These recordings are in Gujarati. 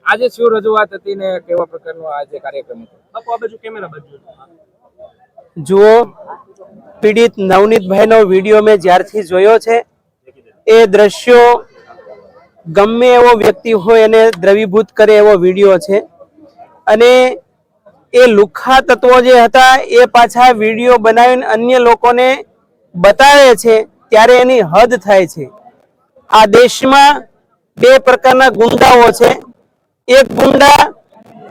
આજે શું રજૂઆત હતી ને કેવા પ્રકારનો આજે કાર્યક્રમ હતો? જુઓ, પીડિત નવનીતભાઈનો વિડીયો મેં જ્યારથી જોયો છે એ દ્રશ્યો ગમે એવો વ્યક્તિ હોય એને દ્રવીભૂત કરે એવો વિડીયો છે અને એ લુખ્ખા તત્વો જે હતા એ પાછા વિડીયો બનાવીને અન્ય લોકોને બતાવે છે ત્યારે એની હદ થાય છે। આ દેશમાં બે પ્રકારના ગુંડાઓ છે। એક ગુંડા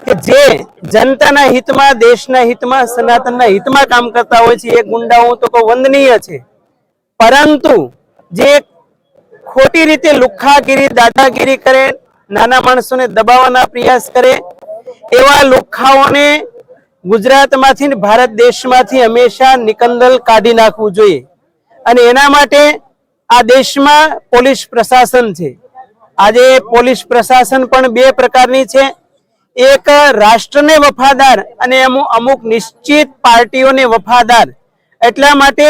કે જે જનતાના હિતમાં, દેશના હિતમાં, સનાતનના હિતમાં કામ કરતા હોય છે એ ગુંડાઓ તો વંદનીય છે, પરંતુ જે ખોટી રીતે લુખ્ખાગીરી, દાદાગીરી કરે, નાના માણસોને દબાવવાના પ્રયાસ કરે એવા લુખ્ખાઓને ગુજરાતમાંથી ને ભારત દેશમાંથી હંમેશા નિકંદલ કાઢી નાખવું જોઈએ અને એના માટે આ દેશમાં પોલીસ પ્રશાસન છે। આજે પોલીસ પ્રશાસન પણ બે પ્રકારની છે। એક રાષ્ટ્રને વફાદાર અને અમુક નિશ્ચિત પાર્ટીઓને વફાદાર। એટલા માટે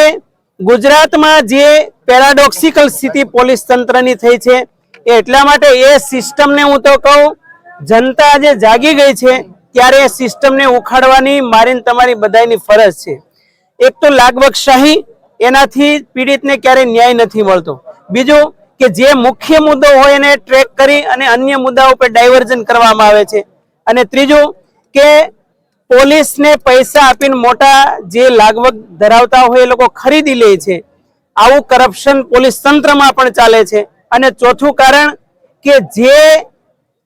ગુજરાતમાં જે પેરાડોક્સિકલ સ્થિતિ પોલીસ તંત્રની થઈ છે એટલા માટે એ સિસ્ટમને હું તો કહું, જનતા આજે જાગી ગઈ છે ત્યારે એ સિસ્ટમને ઉખાડવાની મારી તમારી બધાની ફરજ છે। એક તો લાગવકશાહી, એનાથી પીડિતને ક્યારેય ન્યાય નથી મળતો। બીજું કે જે મુખ્ય મુદ્દો હોય એને ટ્રેક કરી અને અન્ય મુદ્દાઓ પર ડાયવર્ઝન કરવામાં આવે છે। અને ત્રીજું કે પોલીસને પૈસા આપીને મોટા જે લાગવગ ધરાવતા હોય એ લોકો ખરીદી લે છે। આવું કરપ્શન પોલીસ તંત્રમાં પણ ચાલે છે। અને ચોથું કારણ કે જે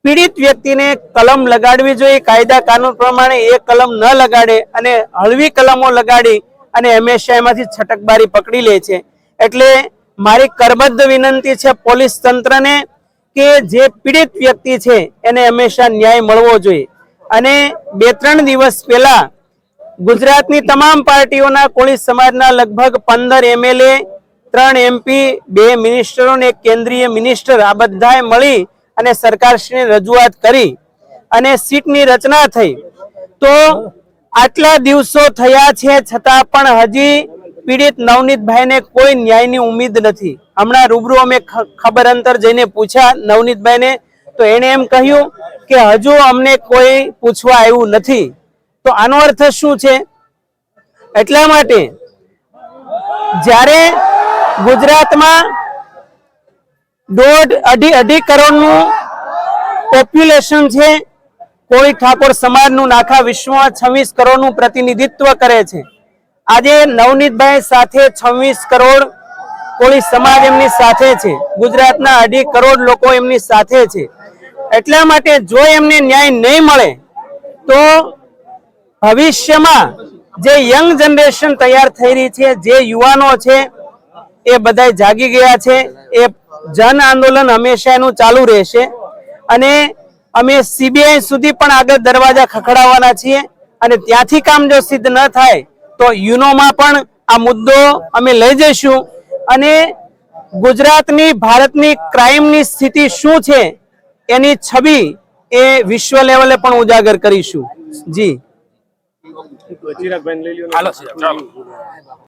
પીડિત વ્યક્તિને કલમ લગાડવી જોઈએ કાયદા કાનૂન પ્રમાણે એ કલમ ન લગાડે અને હળવી કલમો લગાડી અને હંમેશા એમાંથી છટકબારી પકડી લે છે। એટલે મારી કરબદ્ધ વિનંતી છે પોલીસ તંત્રને કે જે પીડિત વ્યક્તિ છે એને હંમેશા ન્યાય મળવો જોઈએ। અને 2-3 દિવસ પહેલા ગુજરાતની તમામ પાર્ટીઓના કોળી સમાજના લગભગ 15 MLA, 3 MP, 2 મિનિસ્ટરો ને એક કેન્દ્રીય મિનિસ્ટર આ બધાએ મળી અને સરકારશ્રીને રજૂઆત કરી અને સીટની રચના થઈ। તો આટલા દિવસો થયા છે છતાં પણ હજી પીડિત નવનીતભાઈને કોઈ ન્યાયની ઉમ્મીદ નથી। હમણાં રૂબરૂ અમે ખબર અંતર જઈને પૂછ્યા નવનીતભાઈને તો એને એમ કહ્યું કે હજુ અમને કોઈ પૂછવા આવ્યું નથી। તો આનો અર્થ શું છે? એટલા માટે જ્યારે ગુજરાતમાં 1.5 કરોડનું પોપ્યુલેશન છે, કોળી ઠાકોર સમાજનું આખા વિશ્વમાં 26 કરોડનું પ્રતિનિધિત્વ કરે છે। આજે નવનીતભાઈ સાથે 26 કરોડ કોળી સમાજ એમની સાથે છે, ગુજરાતના 2.5 કરોડ લોકો એમની સાથે છે। એટલા માટે જો એમને ન્યાય નહીં મળે તો ભવિષ્યમાં જે યંગ જનરેશન તૈયાર થઈ રહી છે, જે યુવાનો છે એ બધા જાગી ગયા છે। એ જન આંદોલન હંમેશા એનું ચાલુ રહેશે અને અમે CBI સુધી પણ આગળ દરવાજા ખખડાવવાના છીએ અને ત્યાંથી કામ જો સિદ્ધ ન થાય તો યુનોમાં પણ આ મુદ્દો અમે લઈ જઈશું અને ગુજરાતની, ભારતની ક્રાઇમની સ્થિતિ શું છે એની છબી એ વિશ્વ લેવલે પણ ઉજાગર કરીશું। જી।